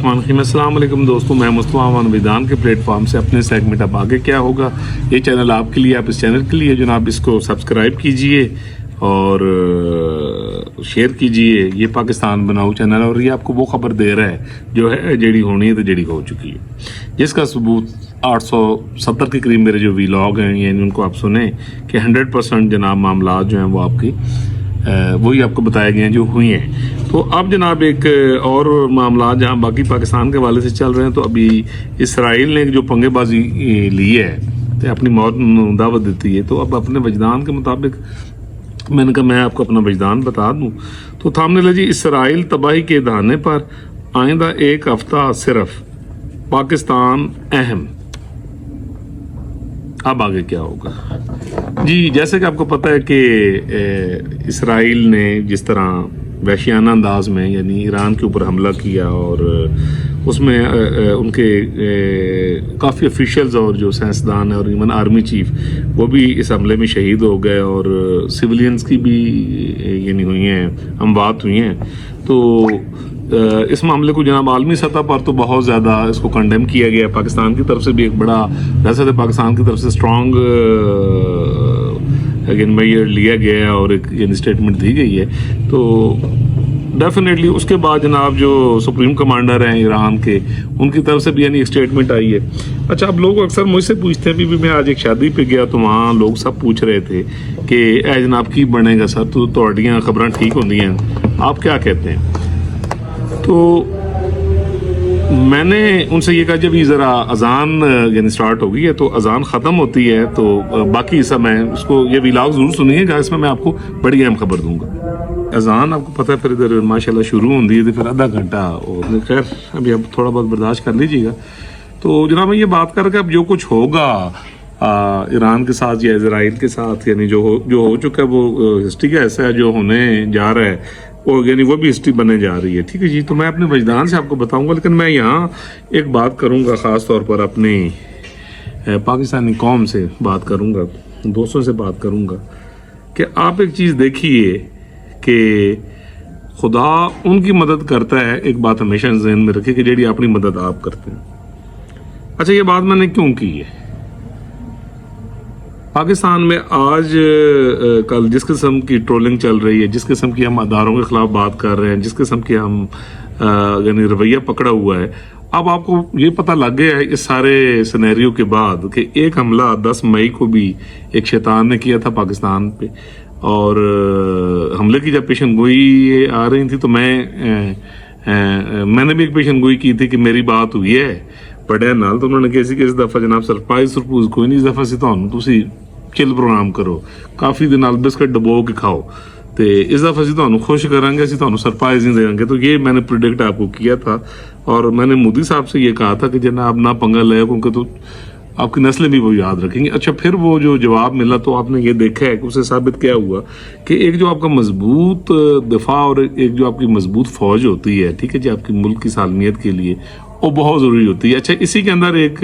बिस्मिल्लाहिर्रहमानिर्रहीम। अस्सलाम वालेकुम दोस्तों, मैं मुस्तफ़ा अमान विधान के प्लेटफॉर्म से अपने सेगमेंट अब आगे क्या होगा ये चैनल आपके लिए, आप इस चैनल के लिए जनाब इसको सब्सक्राइब कीजिए और शेयर कीजिए। ये पाकिस्तान बनाओ चैनल और ये आपको वो खबर दे रहा है जो है जेडी होनी है तो जेडी हो चुकी है, जिसका सबूत 870 के करीब मेरे जो वीलॉग हैं यानी उनको आप सुने कि 100% जनाब मामला जो हैं वो आपकी वही आपको बताए गए हैं जो हुई हैं। तो अब जनाब एक और मामला जहां बाकी पाकिस्तान के हवाले से चल रहे हैं, तो अभी इसराइल ने जो पंगेबाजी ली है तो अपनी मौत दावत देती है, तो अब अपने वजदान के मुताबिक मैंने कहा मैं आपको अपना वजदान बता दूं। तो थामने लगी इसराइल तबाही के दहाने पर आइंदा एक हफ्ता सिर्फ पाकिस्तान अहम। अब आगे क्या होगा जी? जैसे कि आपको पता है कि इसराइल ने जिस तरह वहशियाना अंदाज में यानी ईरान के ऊपर हमला किया और उसमें उनके काफ़ी ऑफिशियल्स और जो साइंसदान है और इवन आर्मी चीफ वो भी इस हमले में शहीद हो गए और सिविलियंस की भी यानी हुई हैं, अमवात हुई हैं। तो इस मामले को जनाब आलमी सतह पर तो बहुत ज़्यादा इसको कंडेम किया गया। पाकिस्तान की तरफ से भी एक बड़ा, वैसे तो पाकिस्तान की तरफ से स्ट्रॉन्ग मेजर लिया गया है और एक यानी स्टेटमेंट दी गई है। तो डेफिनेटली उसके बाद जनाब जो सुप्रीम कमांडर हैं ईरान के, उनकी तरफ से भी यानी एक स्टेटमेंट आई है। अच्छा, अब लोग अक्सर मुझसे पूछते हैं, भी मैं आज एक शादी पे गया तो वहाँ लोग सब पूछ रहे थे कि ए जनाब की बनेगा सर, तो ਤੁਹਾਡੀਆਂ खबरां ठीक होंगी हैं, आप क्या कहते हैं? तो मैंने उनसे ये कहा जब ये ज़रा अजान यानी स्टार्ट हो गई है तो अजान ख़त्म होती है तो बाकी समय उसको ये व्लॉग ज़रूर सुनिएगा, इसमें मैं आपको बड़ी अहम खबर दूंगा। अजान आपको पता है फिर इधर माशाल्लाह शुरू होती है तो फिर आधा घंटा, और खैर अभी आप थोड़ा बहुत बर्दाश्त कर लीजिएगा। तो जनाब मैं ये बात कर अब जो कुछ होगा ईरान के साथ या इजराइल के साथ यानी जो हो चुका है वो हिस्ट्री का ऐसा है, जो होने जा रहा है वो यानी वो भी हिस्ट्री बनने जा रही है। ठीक है जी, तो मैं अपने वजदान से आपको बताऊंगा, लेकिन मैं यहाँ एक बात करूंगा, ख़ास तौर पर अपनी पाकिस्तानी कौम से बात करूंगा, दोस्तों से बात करूंगा कि आप एक चीज़ देखिए कि खुदा उनकी मदद करता है। एक बात हमेशा ज़हन में रखिए कि जेडी अपनी मदद आप करते हैं। अच्छा, ये बात मैंने क्यों की है? पाकिस्तान में आज कल जिस किस्म की ट्रोलिंग चल रही है, जिस किस्म की हम अदारों के खिलाफ बात कर रहे हैं, जिस किस्म की हम यानी रवैया पकड़ा हुआ है, अब आपको ये पता लग गया है इस सारे सिनेरियो के बाद कि एक हमला 10 मई को भी एक शैतान ने किया था पाकिस्तान पे, और हमले की जब पेशन गोई आ रही थी तो मैंने भी एक पेशन गोई की थी कि मेरी बात हुई है बड़े नाल, तो उन्होंने किसी कि इस दफा जनाब सरप्राइज कोई नहीं, इस दफा से तुसी चिल प्रोग्राम करो, काफ़ी दिन नाल बिस्किट डबो के खाओ, तो इस दफा से तुहानू खुश करांगे, असीं तुहानू सरप्राइज नहीं देंगे। तो ये मैंने प्रिडिक्ट आपको किया था और मैंने मोदी साहब से ये कहा था कि जनाब ना पंगा ले, क्योंकि तो आपकी नस्लें भी वो याद रखेंगी। अच्छा, फिर वो जो जवाब मिला तो आपने ये देखा है कि उससे साबित क्या हुआ कि एक जो आपका मजबूत दफा और एक जो आपकी मजबूत फौज होती है, ठीक है जी, आपकी मुल्क की सालमियत के लिए वो बहुत ज़रूरी होती है। अच्छा, इसी के अंदर एक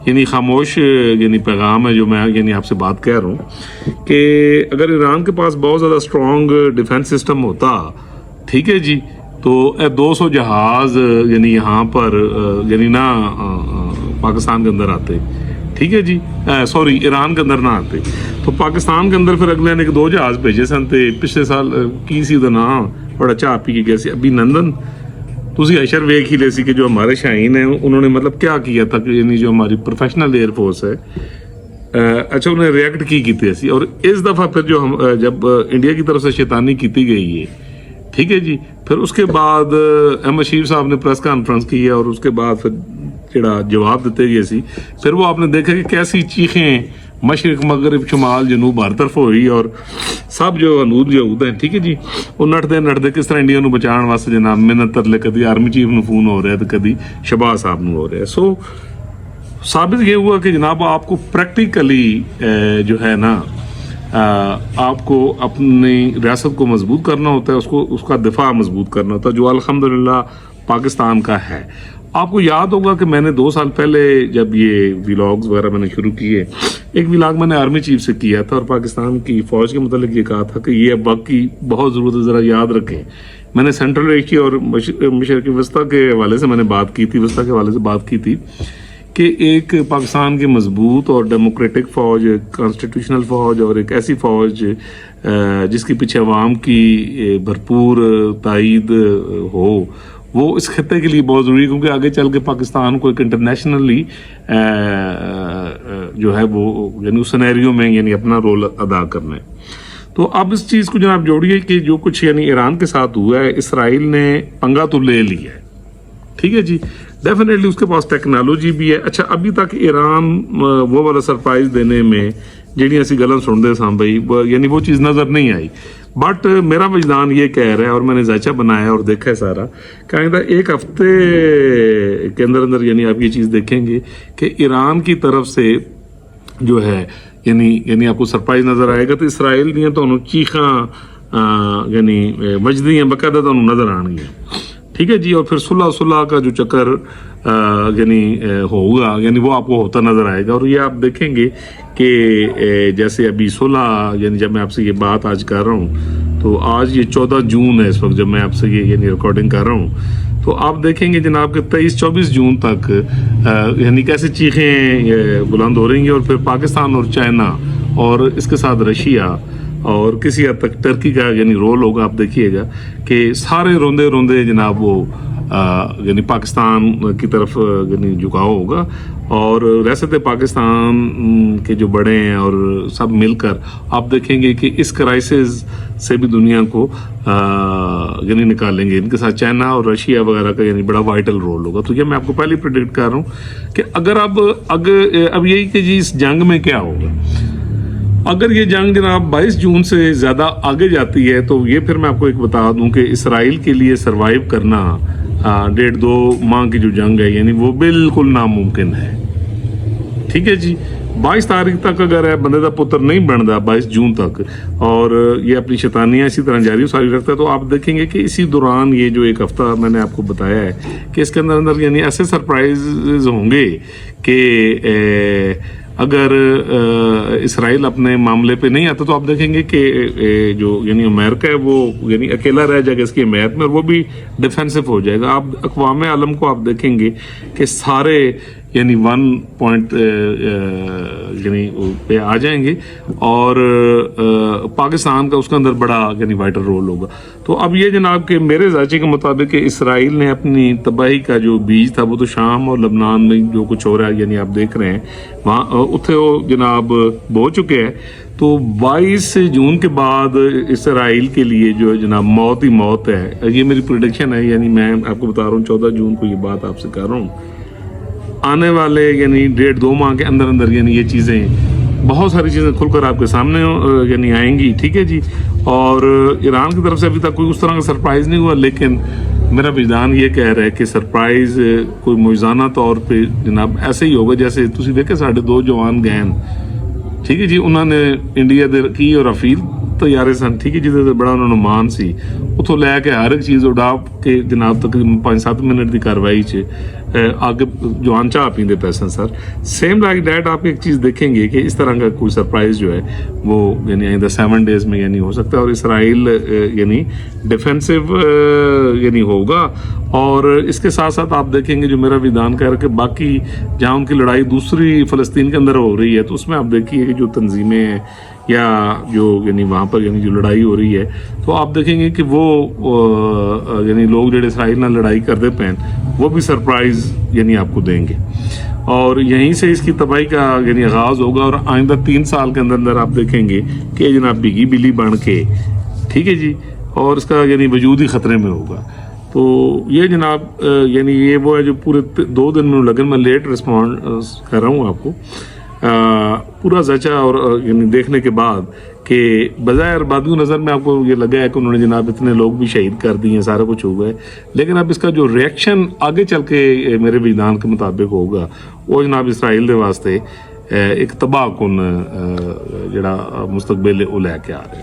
यानी खामोश यानी पैगाम है जो मैं यानी आपसे बात कह रहा हूँ कि अगर ईरान के पास बहुत ज़्यादा स्ट्रॉन्ग डिफेंस सिस्टम होता, ठीक है जी, तो 200 जहाज़ यानी यहाँ पर यानी ना पाकिस्तान के अंदर आते, ठीक है जी, सॉरी ईरान के अंदर ना आते, तो पाकिस्तान के अंदर फिर अगले ने 2 जहाज़ भेजे सन। तो पिछले साल की सी ना बड़ा चाह पी के गए अभिनंदन, तुसी अशर वेख ही ले सी कि जो हमारे शाहीन हैं उन्होंने मतलब क्या किया था कि यानी जो हमारी प्रोफेशनल एयरफोर्स है, अच्छा उन्हें रिएक्ट की थी। और इस दफ़ा फिर जो हम जब इंडिया की तरफ से शैतानी की गई है, ठीक है जी, फिर उसके बाद अहमद शीर साहब ने प्रेस कॉन्फ्रेंस की है और उसके बाद फिर जड़ा जवाब देते गए सी, फिर वो आपने देखा कि कैसी चीखें मशरक मगरब शुमाल जनूब हर तरफ हुई और सब जो अनूद यहूद हैं, ठीक है जी, वो नटदे किस तरह इंडिया ਨੂੰ बचाने वास्ते जनाब मिन्नत तरले कभी आर्मी चीफ ਨੂੰ फोन हो रहा है तो कभी शहबाज साहब ਨੂੰ हो रहा है। सो साबित ये हुआ कि जनाब आपको प्रैक्टिकली जो है ना आपको अपनी रियासत को मजबूत करना होता है, उसका दिफा मजबूत करना होता है, जो अल्हम्दुलिल्लाह पाकिस्तान का है। आपको याद होगा कि मैंने 2 साल पहले जब ये व्लॉग्स वगैरह मैंने शुरू किए, एक व्लॉग मैंने आर्मी चीफ से किया था और पाकिस्तान की फौज के मतलब ये कहा था कि ये अब वक्त की बहुत ज़रूरत है, ज़रा याद रखें। मैंने सेंट्रल एशिया और मशरक़ी वस्ता के हवाले से मैंने बात की थी, वस्ता के हवाले से बात की थी कि एक पाकिस्तान की मजबूत और डेमोक्रेटिक फ़ौज, कॉन्स्टिट्यूशनल फ़ौज और एक ऐसी फ़ौज जिसके पीछे अवाम की भरपूर तायीद हो, वो इस खत्ते के लिए बहुत ज़रूरी है, क्योंकि आगे चल के पाकिस्तान को एक इंटरनेशनली जो है वो यानी उस सिनेरियो में यानी अपना रोल अदा करना है। तो अब इस चीज़ को जनाब जोड़िए कि जो कुछ यानी ईरान के साथ हुआ है, इसराइल ने पंगा तो ले लिया है, ठीक है जी, डेफिनेटली उसके पास टेक्नोलॉजी भी है। अच्छा, अभी तक ईरान वो वाला सरप्राइज देने में ਜਿਹੜੀ ਅਸੀਂ ਗੱਲਾਂ ਸੁਣਦੇ ਸਾਂ ਬਈ यानी वो चीज़ नज़र नहीं आई, बट मेरा वजदान ये कह रहा है और मैंने जायचा बनाया और देखा है सारा, कहता एक हफ्ते के अंदर अंदर यानी आप ये चीज़ देखेंगे कि ईरान की तरफ से जो है यानी आपको सरप्राइज नज़र आएगा। तो इसराइल दियां तो चीखा यानी वजदियां बकायदा तो नज़र आएंगी, ठीक है जी। और फिर सुलह का जो चक्कर यानी होगा, यानी वो आपको होता नजर आएगा। और ये आप देखेंगे कि जैसे अभी सुलह, यानी जब मैं आपसे ये बात आज कर रहा हूँ तो आज ये 14 जून है इस वक्त जब मैं आपसे ये यानी रिकॉर्डिंग कर रहा हूँ, तो आप देखेंगे जनाब कि 23-24 जून तक यानी कैसे चीखें बुलंद हो रही हैं। और फिर पाकिस्तान और चाइना और इसके साथ रशिया और किसी हद तक टर्की का यानी रोल होगा। आप देखिएगा कि सारे रोंदे रोंदे जनाब वो यानी पाकिस्तान की तरफ यानी झुकाव होगा। और रियासत पाकिस्तान के जो बड़े हैं और सब मिलकर आप देखेंगे कि इस क्राइसिस से भी दुनिया को यानी निकालेंगे। इनके साथ चाइना और रशिया वगैरह का यानी बड़ा वाइटल रोल होगा। तो ये मैं आपको पहले प्रेडिक्ट कर रहा हूँ कि अगर अब यही कि जी इस जंग में क्या होगा। अगर ये जंग जनाब 22 जून से ज़्यादा आगे जाती है तो ये फिर मैं आपको एक बता दूं कि इसराइल के लिए सरवाइव करना 1.5-2 माह की जो जंग है यानी वो बिल्कुल नामुमकिन है, ठीक है जी। 22 तारीख तक अगर है बंदे का पुत्र नहीं बनता 22 जून तक और ये अपनी शैतानियाँ इसी तरह जारी सारी रखता है, तो आप देखेंगे कि इसी दौरान ये जो एक हफ्ता मैंने आपको बताया है कि इसके अंदर अंदर यानी ऐसे सरप्राइज होंगे कि अगर इसराइल अपने मामले पे नहीं आता तो आप देखेंगे कि जो यानी अमेरिका है वो यानी अकेला रह जाएगा इसकी हिमायत में और वो भी डिफेंसिव हो जाएगा। आप अक़वाम आलम को आप देखेंगे कि सारे यानी 1 पॉइंट यानी पे आ जाएंगे और पाकिस्तान का उसके अंदर बड़ा यानी वाइटल रोल होगा। तो अब ये जनाब के मेरे जायचे के मुताबिक इसराइल ने अपनी तबाही का जो बीज था वो तो शाम और लबनान में जो कुछ हो रहा है यानी आप देख रहे हैं वहाँ उथे वो जनाब बो चुके हैं। तो 22 जून के बाद इसराइल के लिए जो जनाब मौत ही मौत है, ये मेरी प्रेडिक्शन है। यानी मैं आपको बता रहा हूँ 14 जून को ये बात आपसे कर रहा हूँ। आने वाले यानी 1.5-2 माह के अंदर अंदर यानी ये चीज़ें बहुत सारी चीज़ें खुलकर आपके सामने यानी आएंगी, ठीक है जी। और ईरान की तरफ से अभी तक कोई उस तरह का सरप्राइज़ नहीं हुआ, लेकिन मेरा विजदान ये कह रहा है कि सरप्राइज़ कोई मुआवजाना तौर पे जनाब ऐसे ही होगा जैसे तुसी देखे साढ़े 2 जवान गैन, ठीक है जी, उन्होंने इंडिया दे की और अफील तैयारे सन, ठीक है, जिहदे बड़ा उन्होंने मान सी उतों लैके हर एक चीज़ उड़ा के जनाब तकरीबन 5-7 मिनट की कार्रवाई च आगे जवान चाह पींदे पैसे सर। सेम लाइक डैट आप एक चीज़ देखेंगे कि इस तरह का कोई सरप्राइज जो है वो यानी आइंदा 7 डेज में यानी हो सकता है और इसराइल यानी डिफेंसिव यानी होगा। और इसके साथ साथ आप देखेंगे जो मेरा विधान कह रहा है कि बाकी जहाँ उनकी लड़ाई दूसरी फ़लस्तीन के अंदर हो रही है तो उसमें आप देखिए कि जो तंजीमें हैं या जो यानी वहाँ पर यानी जो लड़ाई हो रही है तो आप देखेंगे कि वो यानी लोग जो इसराइल ना लड़ाई करते पैन वो भी सरप्राइज़ यानी आपको देंगे और यहीं से इसकी तबाही का यानी आगाज़ होगा। और आइंदा 3 साल के अंदर अंदर आप देखेंगे कि जनाब बिगी बिली बन के, ठीक है जी, और इसका यानी वजूद ही ख़तरे में होगा। तो ये जनाब यानी ये वो है जो पूरे 2 दिन में लगन मैं लेट रिस्पॉन्ड कर रहा हूँ आपको पूरा जायचा और यानी देखने के बाद कि बज़ाहिर बादियों नज़र में आपको ये लगा है कि उन्होंने जनाब इतने लोग भी शहीद कर दिए हैं, सारा कुछ हुआ है, लेकिन अब इसका जो रिएक्शन आगे चल के मेरे विधान के मुताबिक होगा वो जनाब इसराइल के वास्ते एक तबाह कुन जड़ा मुस्तकबिल वो लैके आ रहे।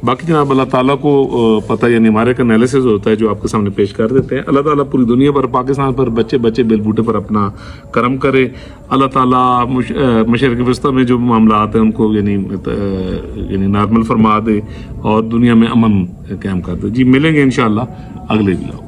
باقی جناب اللہ تعالیٰ کو پتہ، یعنی ہمارے ایک انالیسز ہوتا ہے جو آپ کے سامنے پیش کر دیتے ہیں. اللہ تعالیٰ پوری دنیا پر، پاکستان پر، بچے بچے بیل بوٹے پر اپنا کرم کرے. اللہ تعالیٰ مشرق وسطیٰ میں جو معاملات ہیں ان کو یعنی نارمل فرما دے اور دنیا میں امن قائم کر دے. جی ملیں گے انشاءاللہ اگلے ویڈیو.